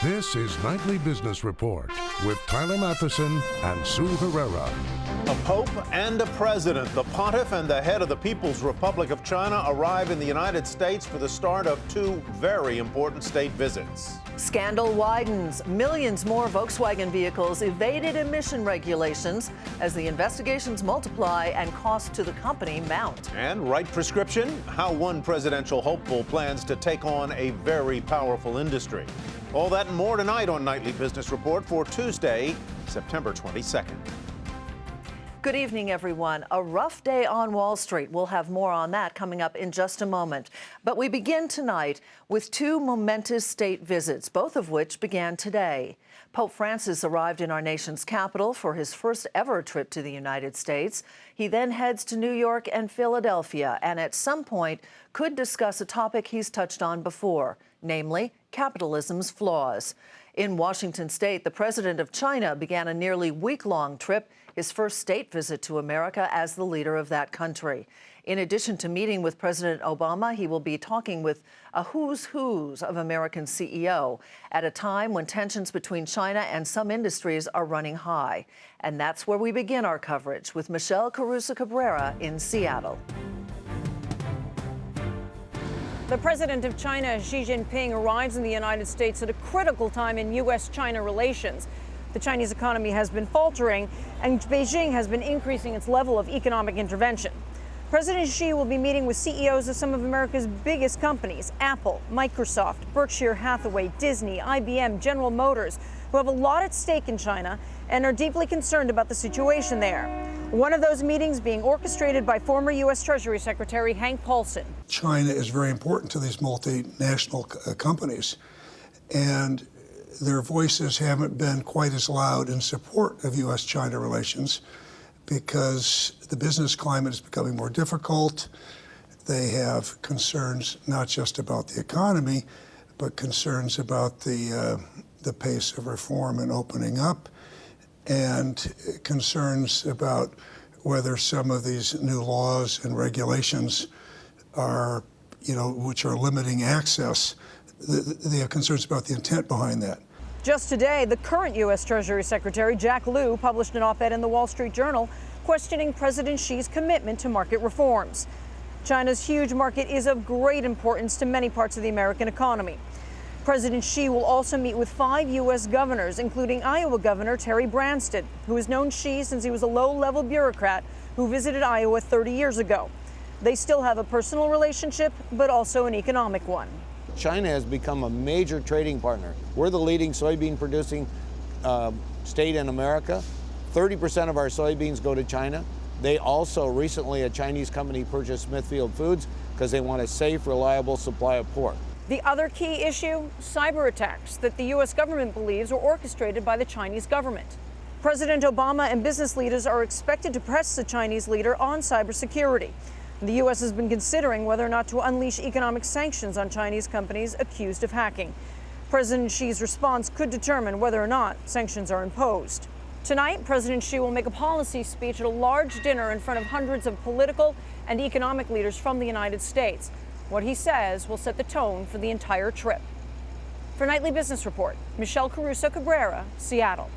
This is Nightly Business Report with Tyler Matheson and Sue Herrera. A pope and a president, the pontiff and the head of the People's Republic of China, arrive in the United States for the start of two very important state visits. Scandal widens. Millions more Volkswagen vehicles evaded emission regulations as the investigations multiply and costs to the company mount. And right prescription, how one presidential hopeful plans to take on a very powerful industry. All that and more tonight on Nightly Business Report for Tuesday, September 22nd. Good evening, everyone. A rough day on Wall Street. We'll have more on that coming up in just a moment. But we begin tonight with two momentous state visits, both of which began today. Pope Francis arrived in our nation's capital for his first ever trip to the United States. He then heads to New York and Philadelphia, and at some point could discuss a topic he's touched on before, namely capitalism's flaws. In Washington state, the president of China began a nearly week-long trip, his first state visit to America as the leader of that country. In addition to meeting with President Obama, he will be talking with a who's of American CEO at a time when tensions between China and some industries are running high. And that's where we begin our coverage with Michelle Caruso-Cabrera in Seattle. The president of China, Xi Jinping, arrives in the United States at a critical time in U.S.-China relations. The Chinese economy has been faltering, and Beijing has been increasing its level of economic intervention. President Xi will be meeting with CEOs of some of America's biggest companies, Apple, Microsoft, Berkshire Hathaway, Disney, IBM, General Motors, who have a lot at stake in China and are deeply concerned about the situation there. One of those meetings being orchestrated by former U.S. Treasury Secretary Hank Paulson. China is very important to these multinational companies, and their voices haven't been quite as loud in support of U.S.-China relations because the business climate is becoming more difficult. They have concerns not just about the economy, but concerns about the pace of reform and opening up, and concerns about whether some of these new laws and regulations are, which are limiting access, they have concerns about the intent behind that. Just today, the current U.S. Treasury Secretary, Jack Lew, published an op-ed in the Wall Street Journal questioning President Xi's commitment to market reforms. China's huge market is of great importance to many parts of the American economy. President Xi will also meet with 5 U.S. governors, including Iowa Governor Terry Branstad, who has known Xi since he was a low-level bureaucrat who visited Iowa 30 years ago. They still have a personal relationship, but also an economic one. China has become a major trading partner. We're the leading soybean producing state in America. 30% of our soybeans go to China. They also recently, a Chinese company purchased Smithfield Foods because they want a safe, reliable supply of pork. The other key issue, cyber attacks that the U.S. government believes were orchestrated by the Chinese government. President Obama and business leaders are expected to press the Chinese leader on cybersecurity. The U.S. has been considering whether or not to unleash economic sanctions on Chinese companies accused of hacking. President Xi's response could determine whether or not sanctions are imposed. Tonight, President Xi will make a policy speech at a large dinner in front of hundreds of political and economic leaders from the United States. What he says will set the tone for the entire trip. For Nightly Business Report, Michelle Caruso-Cabrera, Seattle.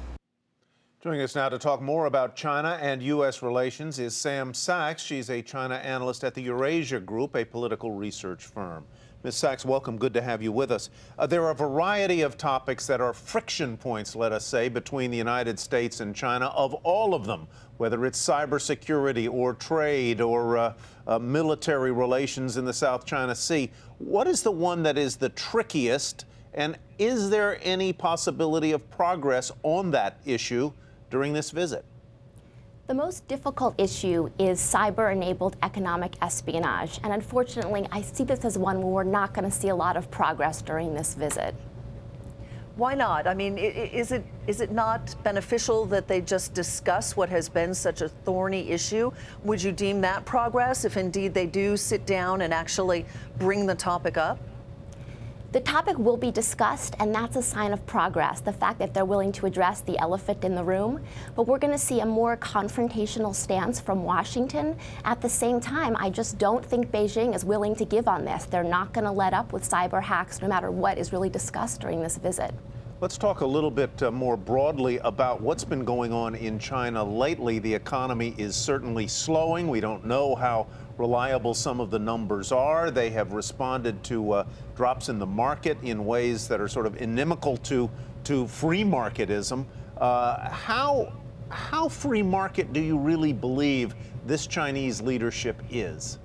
Joining us now to talk more about China and U.S. relations is Sam Sachs. She's a China analyst at the Eurasia Group, a political research firm. Ms. Sachs, welcome. Good to have you with us. There are a variety of topics that are friction points, let us say, between the United States and China, of all of them, whether it's cybersecurity or trade or military relations in the South China Sea. What is the one that is the trickiest, and is there any possibility of progress on that issue during this visit? The most difficult issue is cyber-enabled economic espionage, and unfortunately, I see this as one where we're not going to see a lot of progress during this visit. Why not? I mean, is it not beneficial that they just discuss what has been such a thorny issue? Would you deem that progress if indeed they do sit down and actually bring the topic up? The topic will be discussed, and that's a sign of progress, the fact that they're willing to address the elephant in the room. But we're going to see a more confrontational stance from Washington. At the same time, I just don't think Beijing is willing to give on this. They're not going to let up with cyber hacks no matter what is really discussed during this visit. Let's talk a little bit more broadly about what's been going on in China lately. The economy is certainly slowing. We don't know how reliable some of the numbers are. They have responded to drops in the market in ways that are sort of inimical to free marketism. How free market do you really believe this Chinese leadership is?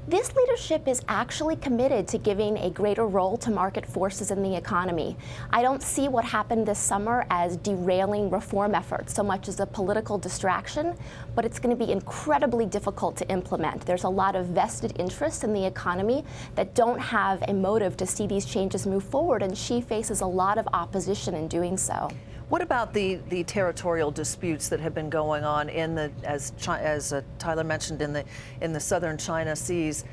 This leadership is actually committed to giving a greater role to market forces in the economy. I don't see what happened this summer as derailing reform efforts so much as a political distraction, but it's going to be incredibly difficult to implement. There's a lot of vested interests in the economy that don't have a motive to see these changes move forward, and Xi faces a lot of opposition in doing so. What about the territorial disputes that have been going on in the, as Tyler mentioned, in the southern China seas?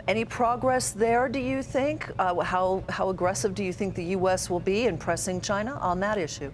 Any progress there, do you think? How aggressive do you think the U.S. will be in pressing China on that issue?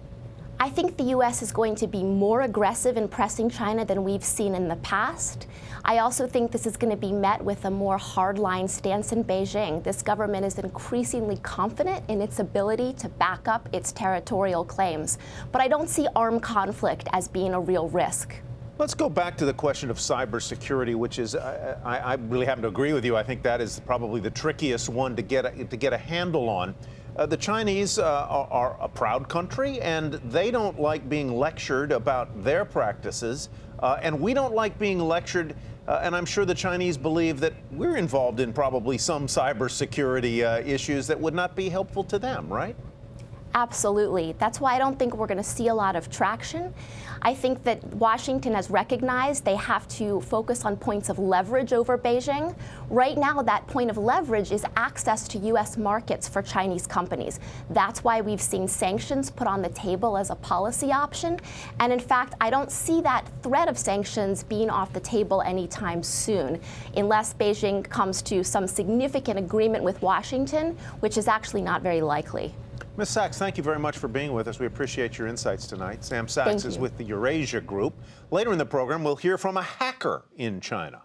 I think the U.S. is going to be more aggressive in pressing China than we've seen in the past. I also think this is going to be met with a more hardline stance in Beijing. This government is increasingly confident in its ability to back up its territorial claims. But I don't see armed conflict as being a real risk. Let's go back to the question of cybersecurity, which is, I really happen to agree with you. I think that is probably the trickiest one to get a handle on. The Chinese are a proud country, and they don't like being lectured about their practices, and we don't like being lectured, and I'm sure the Chinese believe that we're involved in probably some cybersecurity issues that would not be helpful to them, right? Absolutely. That's why I don't think we're going to see a lot of traction. I think that Washington has recognized they have to focus on points of leverage over Beijing. Right now, that point of leverage is access to U.S. markets for Chinese companies. That's why we've seen sanctions put on the table as a policy option. And in fact, I don't see that threat of sanctions being off the table anytime soon, unless Beijing comes to some significant agreement with Washington, which is actually not very likely. Ms. Sachs, thank you very much for being with us. We appreciate your insights tonight. Sam Sachs is with the Eurasia Group. Later in the program, we'll hear from a hacker in China.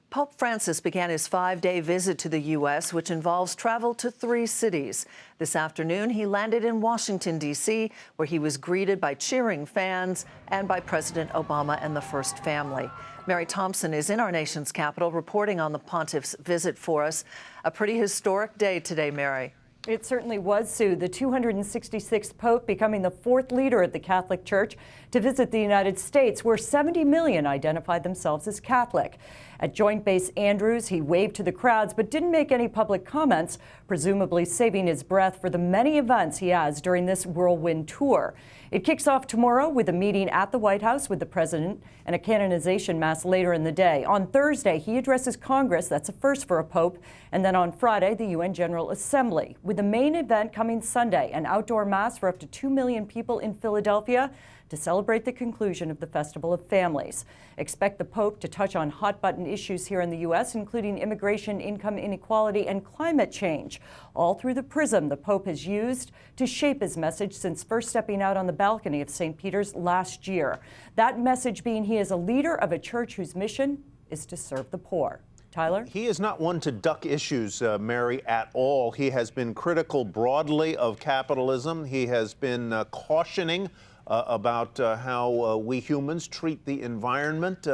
Pope Francis began his 5-day visit to the U.S., which involves travel to 3 cities. This afternoon, he landed in Washington, D.C., where he was greeted by cheering fans and by President Obama and the First Family. Mary Thompson is in our nation's capital reporting on the pontiff's visit for us. A pretty historic day today, Mary. It certainly was, Sue. The 266th Pope becoming the 4th leader of the Catholic Church to visit the United States, where 70 million identified themselves as Catholic. At Joint Base Andrews, he waved to the crowds but didn't make any public comments, presumably saving his breath for the many events he has during this whirlwind tour. It kicks off tomorrow with a meeting at the White House with the president and a canonization mass later in the day. On Thursday, he addresses Congress. That's a first for a pope. And then on Friday, the UN General Assembly, with the main event coming Sunday, an outdoor mass for up to 2 million people in Philadelphia to celebrate the conclusion of the Festival of Families. Expect the Pope to touch on hot-button issues here in the U.S., including immigration, income inequality, and climate change, all through the prism the Pope has used to shape his message since first stepping out on the balcony of St. Peter's last year. That message being he is a leader of a church whose mission is to serve the poor. Tyler? He is not one to duck issues, Mary, at all. He has been critical broadly of capitalism. He has been cautioning about how we humans treat the environment,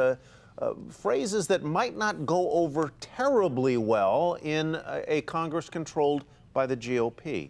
phrases that might not go over terribly well in a Congress controlled by the GOP.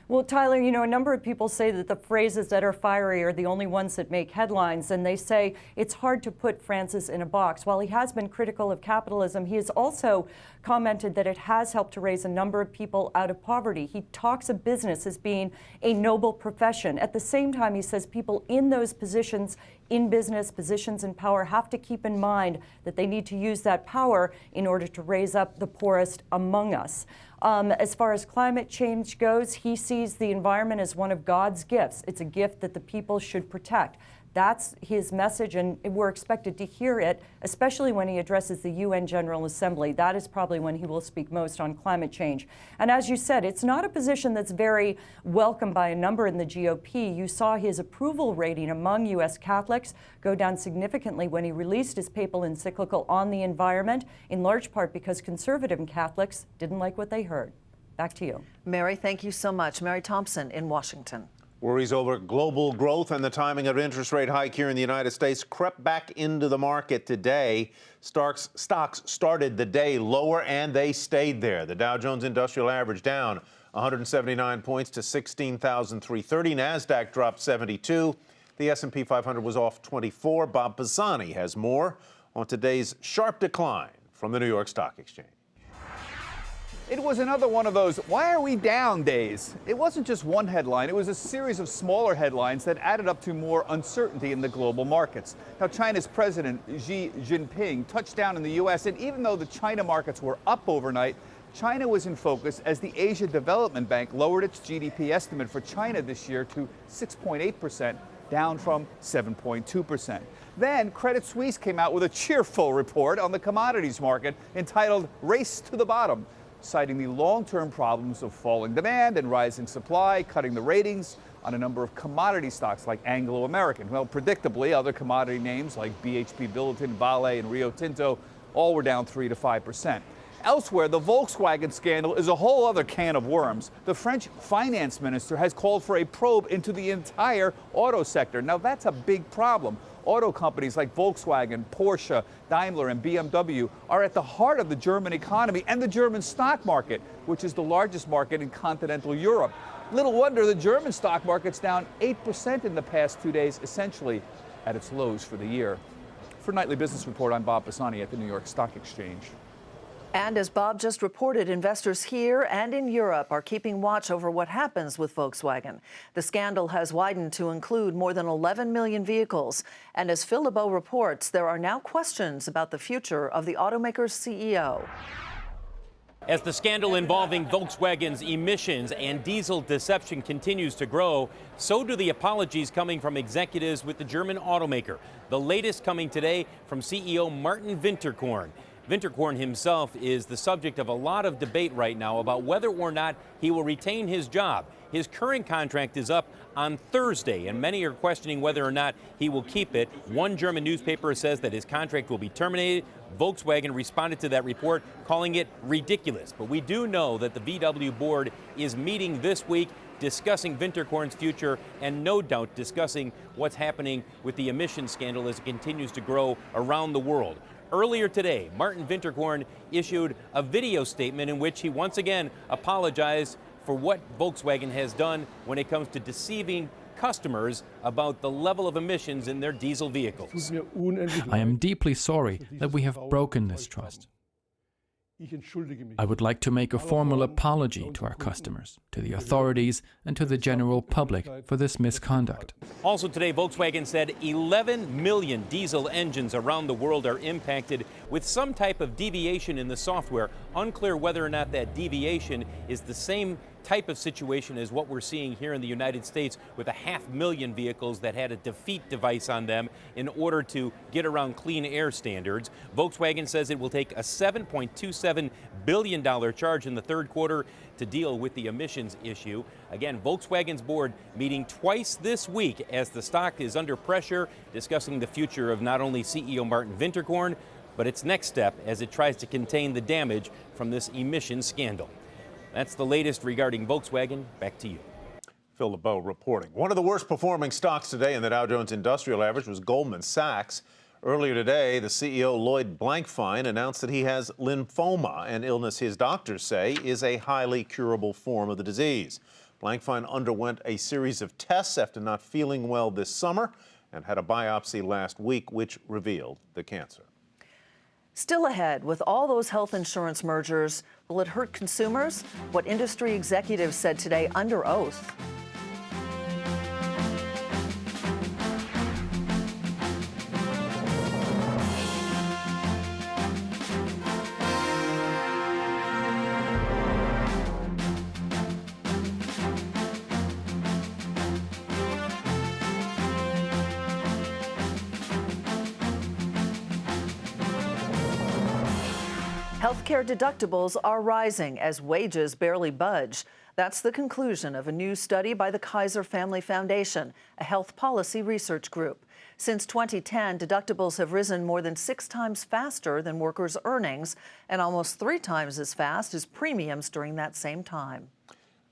Well, Tyler, you know, a number of people say that the phrases that are fiery are the only ones that make headlines, and they say it's hard to put Francis in a box. While he has been critical of capitalism, he has also commented that it has helped to raise a number of people out of poverty. He talks of business as being a noble profession. At the same time, he says people in those positions in business, positions in power, have to keep in mind that they need to use that power in order to raise up the poorest among us. As far as climate change goes, he sees the environment as one of God's gifts. It's a gift that the people should protect. That's his message, and we're expected to hear it, especially when he addresses the UN General Assembly. That is probably when he will speak most on climate change. And as you said, it's not a position that's very welcome by a number in the GOP. You saw his approval rating among U.S. Catholics go down significantly when he released his papal encyclical on the environment, in large part because conservative Catholics didn't like what they heard. Back to you. Mary, thank you so much. Mary Thompson in Washington. Worries over global growth and the timing of interest rate hike here in the United States crept back into the market today. Stocks started the day lower and they stayed there. The Dow Jones Industrial Average down 179 points to 16,330. NASDAQ dropped 72. The S&P 500 was off 24. Bob Pisani has more on today's sharp decline from the New York Stock Exchange. It was another one of those "why are we down" days. It wasn't just one headline, it was a series of smaller headlines that added up to more uncertainty in the global markets. Now, China's President Xi Jinping touched down in the U.S., and even though the China markets were up overnight, China was in focus as the Asia Development Bank lowered its GDP estimate for China this year to 6.8%, down from 7.2%. Then Credit Suisse came out with a cheerful report on the commodities market entitled "Race to the Bottom," citing the long-term problems of falling demand and rising supply, cutting the ratings on a number of commodity stocks like Anglo American. Well, predictably, other commodity names like BHP Billiton, Vale, and Rio Tinto all were down 3 to 5%. Elsewhere, the Volkswagen scandal is a whole other can of worms. The French finance minister has called for a probe into the entire auto sector. Now, that's a big problem. Auto companies like Volkswagen, Porsche, Daimler, and BMW are at the heart of the German economy and the German stock market, which is the largest market in continental Europe. Little wonder the German stock market's down 8% in the past 2 days, essentially at its lows for the year. For Nightly Business Report, I'm Bob Pisani at the New York Stock Exchange. And as Bob just reported, investors here and in Europe are keeping watch over what happens with Volkswagen. The scandal has widened to include more than 11 million vehicles. And as Phil LeBeau reports, there are now questions about the future of the automaker's CEO. As the scandal involving Volkswagen's emissions and diesel deception continues to grow, so do the apologies coming from executives with the German automaker. The latest coming today from CEO Martin Winterkorn. Winterkorn himself is the subject of a lot of debate right now about whether or not he will retain his job. His current contract is up on Thursday, and many are questioning whether or not he will keep it. One German newspaper says that his contract will be terminated. Volkswagen responded to that report, calling it ridiculous. But we do know that the VW board is meeting this week, discussing Winterkorn's future and no doubt discussing what's happening with the emissions scandal as it continues to grow around the world. Earlier today, Martin Winterkorn issued a video statement in which he once again apologized for what Volkswagen has done when it comes to deceiving customers about the level of emissions in their diesel vehicles. I am deeply sorry that we have broken this trust. I would like to make a formal apology to our customers, to the authorities, and to the general public for this misconduct. Also today, Volkswagen said 11 million diesel engines around the world are impacted with some type of deviation in the software. Unclear whether or not that deviation is the same type of situation as what we're seeing here in the United States with 500,000 vehicles that had a defeat device on them in order to get around clean air standards. Volkswagen says it will take a $7.27 billion charge in the third quarter to deal with the emissions issue. Again, Volkswagen's board meeting twice this week as the stock is under pressure, discussing the future of not only CEO Martin Winterkorn, but its next step as it tries to contain the damage from this emissions scandal. That's the latest regarding Volkswagen. Back to you. Phil LeBeau reporting. One of the worst performing stocks today in the Dow Jones Industrial Average was Goldman Sachs. Earlier today, the CEO, Lloyd Blankfein, announced that he has lymphoma, an illness his doctors say is a highly curable form of the disease. Blankfein underwent a series of tests after not feeling well this summer and had a biopsy last week, which revealed the cancer. Still ahead, with all those health insurance mergers, will it hurt consumers? What industry executives said today under oath. Healthcare deductibles are rising as wages barely budge. That's the conclusion of a new study by the Kaiser Family Foundation, a health policy research group. Since 2010, deductibles have risen more than 6 times faster than workers' earnings and almost 3 times as fast as premiums during that same time.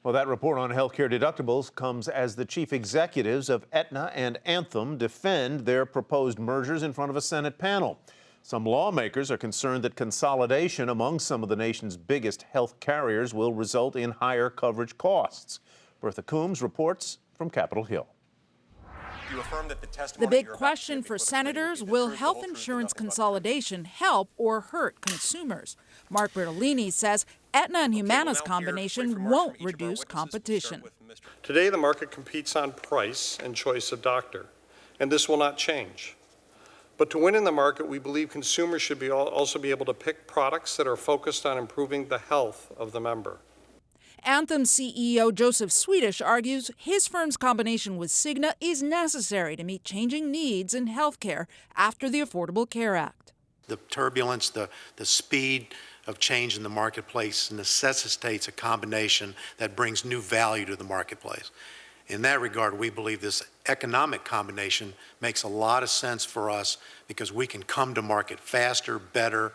Well, that report on healthcare deductibles comes as the chief executives of Aetna and Anthem defend their proposed mergers in front of a Senate panel. Some lawmakers are concerned that consolidation among some of the nation's biggest health carriers will result in higher coverage costs. Bertha Coombs reports from Capitol Hill. The big question for senators, will health insurance consolidation help or hurt consumers? Mark Bertolini says Aetna and Humana's combination won't reduce competition. Today, the market competes on price and choice of doctor, and this will not change. But to win in the market, we believe consumers should also be able to pick products that are focused on improving the health of the member. Anthem CEO Joseph Swedish argues his firm's combination with Cigna is necessary to meet changing needs in healthcare after the Affordable Care Act. The turbulence, the speed of change in the marketplace necessitates a combination that brings new value to the marketplace. In that regard, we believe this economic combination makes a lot of sense for us because we can come to market faster, better,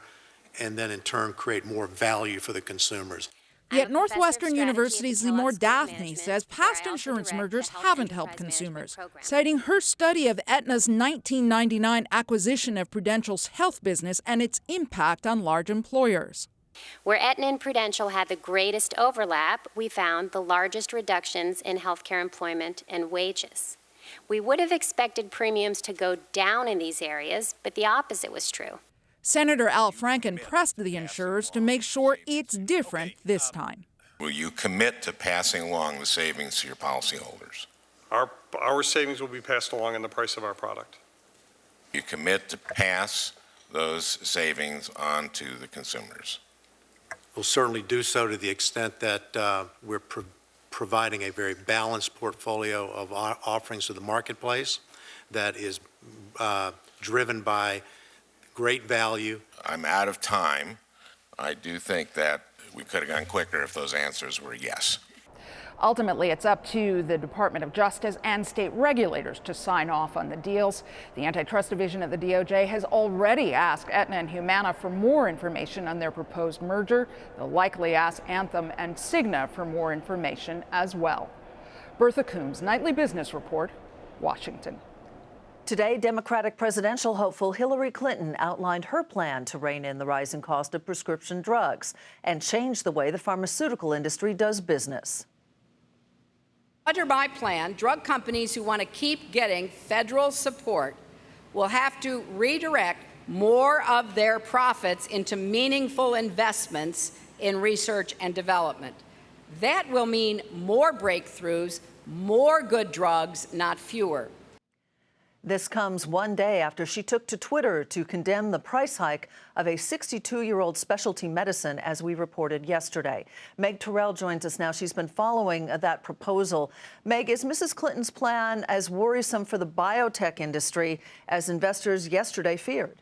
and then in turn create more value for the consumers. Yet Northwestern University's Limor Daphne says past insurance mergers haven't helped consumers, citing her study of Aetna's 1999 acquisition of Prudential's health business and its impact on large employers. Where Aetna and Prudential had the greatest overlap, we found the largest reductions in healthcare employment and wages. We would have expected premiums to go down in these areas, but the opposite was true. Senator Al Franken pressed the insurers to make sure it's different this time. Will you commit to passing along the savings to your policyholders? Our savings will be passed along in the price of our product. You commit to pass those savings on to the consumers? We'll certainly do so to the extent that we're providing a very balanced portfolio of offerings to the marketplace that is driven by great value. I'm out of time. I do think that we could have gone quicker if those answers were yes. Ultimately, it's up to the Department of Justice and state regulators to sign off on the deals. The Antitrust Division of the DOJ has already asked Aetna and Humana for more information on their proposed merger. They'll likely ask Anthem and Cigna for more information as well. Bertha Coombs, Nightly Business Report, Washington. Today, Democratic presidential hopeful Hillary Clinton outlined her plan to rein in the rising cost of prescription drugs and change the way the pharmaceutical industry does business. Under my plan, drug companies who want to keep getting federal support will have to redirect more of their profits into meaningful investments in research and development. That will mean more breakthroughs, more good drugs, not fewer. This comes one day after she took to Twitter to condemn the price hike of a 62-year-old specialty medicine, as we reported yesterday. Meg Tirrell joins us now. She's been following that proposal. Meg, is Mrs. Clinton's plan as worrisome for the biotech industry as investors yesterday feared?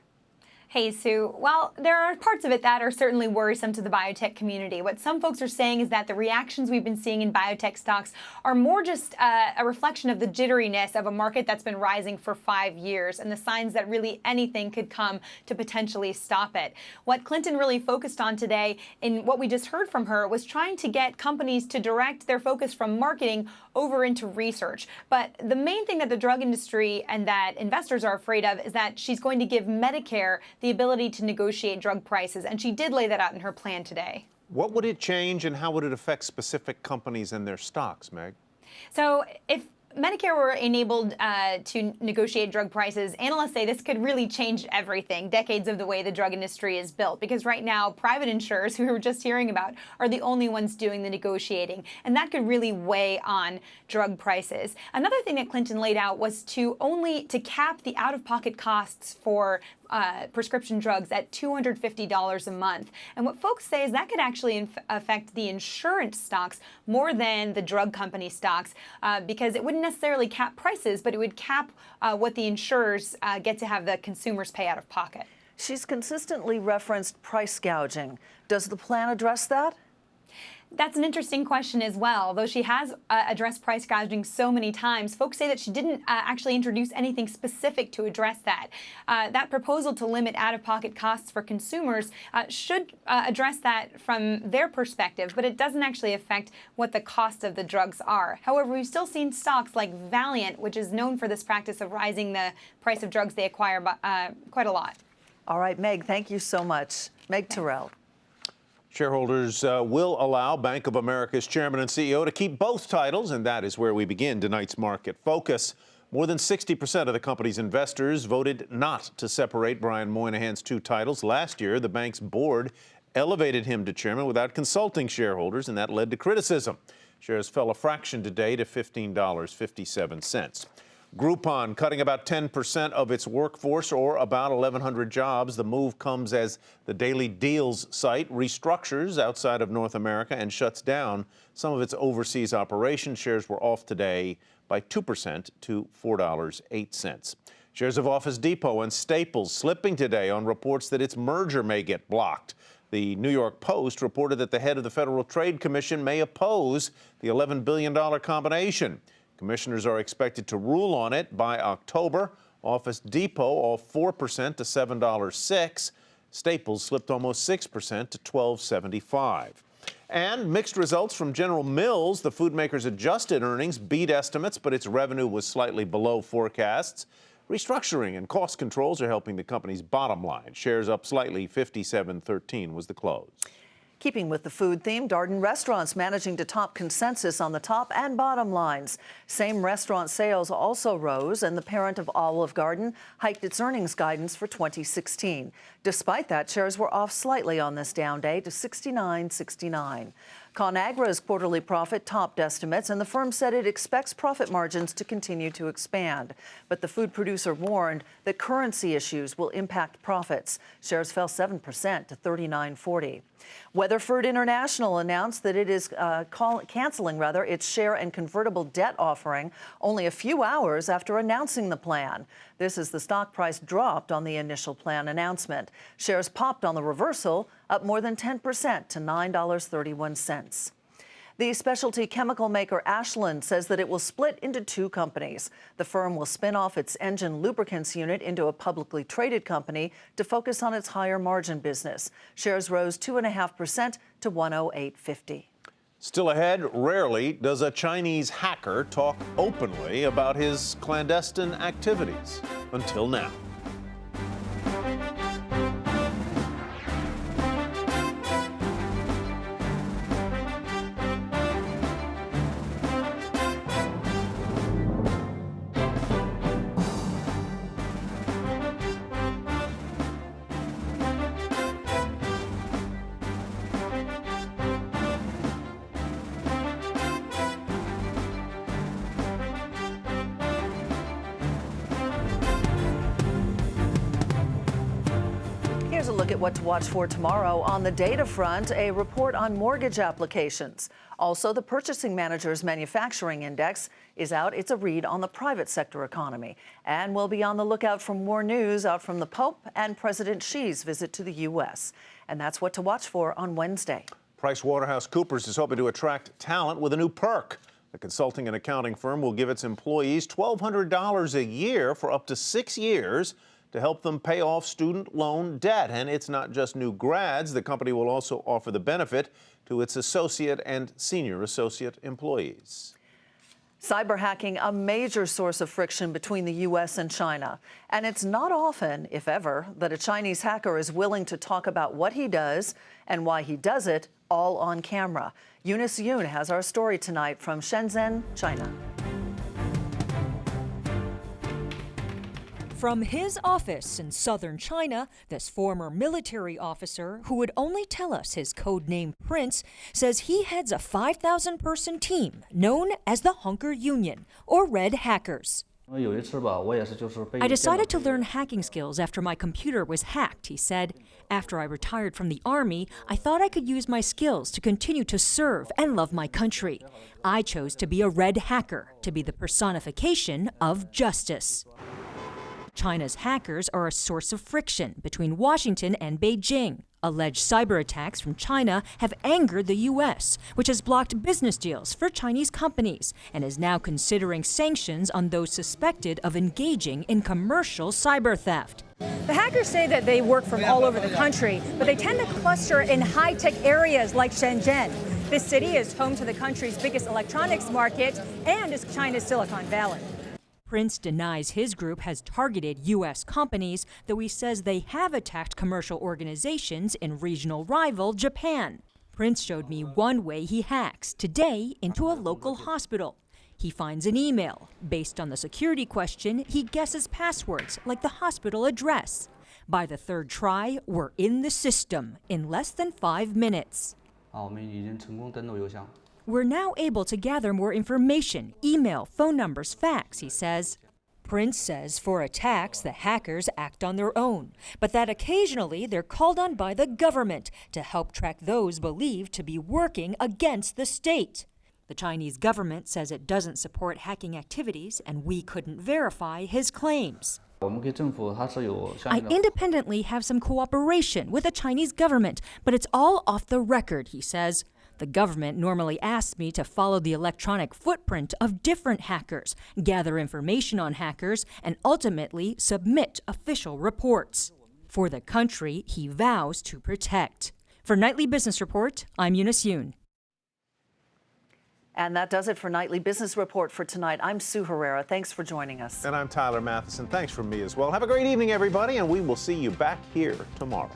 Hey, Sue. Well, there are parts of it that are certainly worrisome to the biotech community. What some folks are saying is that the reactions we've been seeing in biotech stocks are more just a reflection of the jitteriness of a market that's been rising for 5 years and the signs that really anything could come to potentially stop it. What Clinton really focused on today in what we just heard from her was trying to get companies to direct their focus from marketing over into research. But the main thing that the drug industry and that investors are afraid of is that she's going to give Medicare the ability to negotiate drug prices, and she did lay that out in her plan today. What would it change and how would it affect specific companies and their stocks, Meg? So if Medicare were enabled to negotiate drug prices, analysts say this could really change everything, decades of the way the drug industry is built. Because right now, private insurers, who we were just hearing about, are the only ones doing the negotiating. And that could really weigh on drug prices. Another thing that Clinton laid out was to cap the out-of-pocket costs for prescription drugs at $250 a month. And what folks say is that could actually affect the insurance stocks more than the drug company stocks because it wouldn't necessarily cap prices, but it would cap what the insurers get to have the consumers pay out of pocket. She's consistently referenced price gouging. Does the plan address that? That's an interesting question as well. Though she has addressed price gouging so many times, folks say that she didn't actually introduce anything specific to address that. That proposal to limit out-of-pocket costs for consumers should address that from their perspective, but it doesn't actually affect what the cost of the drugs are. However, we've still seen stocks like Valeant, which is known for this practice of rising the price of drugs they acquire quite a lot. All right, Meg, thank you so much. Meg Tirrell. Shareholders will allow Bank of America's chairman and CEO to keep both titles, and that is where we begin tonight's market focus. More than 60% of the company's investors voted not to separate Brian Moynihan's two titles. Last year, the bank's board elevated him to chairman without consulting shareholders, and that led to criticism. Shares fell a fraction today to $15.57. Groupon cutting about 10% of its workforce, or about 1,100 jobs. The move comes as the Daily Deals site restructures outside of North America and shuts down some of its overseas operations. Shares were off today by 2% to $4.08. Shares of Office Depot and Staples slipping today on reports that its merger may get blocked. The New York Post reported that the head of the Federal Trade Commission may oppose the $11 billion combination. Commissioners are expected to rule on it by October. Office Depot off 4% to $7.06. Staples slipped almost 6% to $12.75. And mixed results from General Mills. The food maker's adjusted earnings beat estimates, but its revenue was slightly below forecasts. Restructuring and cost controls are helping the company's bottom line. Shares up slightly, 57.13 was the close. Keeping with the food theme, Darden Restaurants managing to top consensus on the top and bottom lines. Same restaurant sales also rose, and the parent of Olive Garden hiked its earnings guidance for 2016. Despite that, shares were off slightly on this down day to $69.69. ConAgra's quarterly profit topped estimates, and the firm said it expects profit margins to continue to expand. But the food producer warned that currency issues will impact profits. Shares fell 7% to $39.40. Weatherford International announced that it is canceling its share and convertible debt offering only a few hours after announcing the plan. This as the stock price dropped on the initial plan announcement. Shares popped on the reversal, up more than 10% to $9.31. The specialty chemical maker Ashland says that it will split into two companies. The firm will spin off its engine lubricants unit into a publicly traded company to focus on its higher margin business. Shares rose 2.5% to $108.50. Still ahead, rarely does a Chinese hacker talk openly about his clandestine activities. Until now. Here's a look at what to watch for tomorrow. On the data front, a report on mortgage applications. Also, the Purchasing Managers Manufacturing Index is out. It's a read on the private sector economy. And we'll be on the lookout for more news out from the Pope and President Xi's visit to the U.S. And that's what to watch for on Wednesday. PricewaterhouseCoopers is hoping to attract talent with a new perk. The consulting and accounting firm will give its employees $1,200 a year for up to 6 years to help them pay off student loan debt. And it's not just new grads. The company will also offer the benefit to its associate and senior associate employees. Cyber hacking, a major source of friction between the U.S. and China. And it's not often, if ever, that a Chinese hacker is willing to talk about what he does and why he does it all on camera. Eunice Yoon has our story tonight from Shenzhen, China. From his office in southern China, this former military officer, who would only tell us his code name Prince, says he heads a 5,000-person team known as the Hunker Union, or Red Hackers. I decided to learn hacking skills after my computer was hacked, he said. After I retired from the Army, I thought I could use my skills to continue to serve and love my country. I chose to be a Red Hacker, to be the personification of justice. China's hackers are a source of friction between Washington and Beijing. Alleged cyber attacks from China have angered the U.S., which has blocked business deals for Chinese companies and is now considering sanctions on those suspected of engaging in commercial cyber theft. The hackers say that they work from all over the country, but they tend to cluster in high-tech areas like Shenzhen. This city is home to the country's biggest electronics market and is China's Silicon Valley. Prince denies his group has targeted U.S. companies, though he says they have attacked commercial organizations in regional rival Japan. Prince showed me one way he hacks, today into a local hospital. He finds an email. Based on the security question, he guesses passwords like the hospital address. By the third try, we're in the system in less than 5 minutes. We're now able to gather more information, email, phone numbers, fax, he says. Prince says for attacks, the hackers act on their own, but that occasionally they're called on by the government to help track those believed to be working against the state. The Chinese government says it doesn't support hacking activities, and we couldn't verify his claims. I independently have some cooperation with the Chinese government, but it's all off the record, he says. The government normally asks me to follow the electronic footprint of different hackers, gather information on hackers, and ultimately submit official reports. For the country he vows to protect. For Nightly Business Report, I'm Eunice Yoon. And that does it for Nightly Business Report for tonight. I'm Sue Herrera. Thanks for joining us. And I'm Tyler Matheson. Thanks from me as well. Have a great evening, everybody, and we will see you back here tomorrow.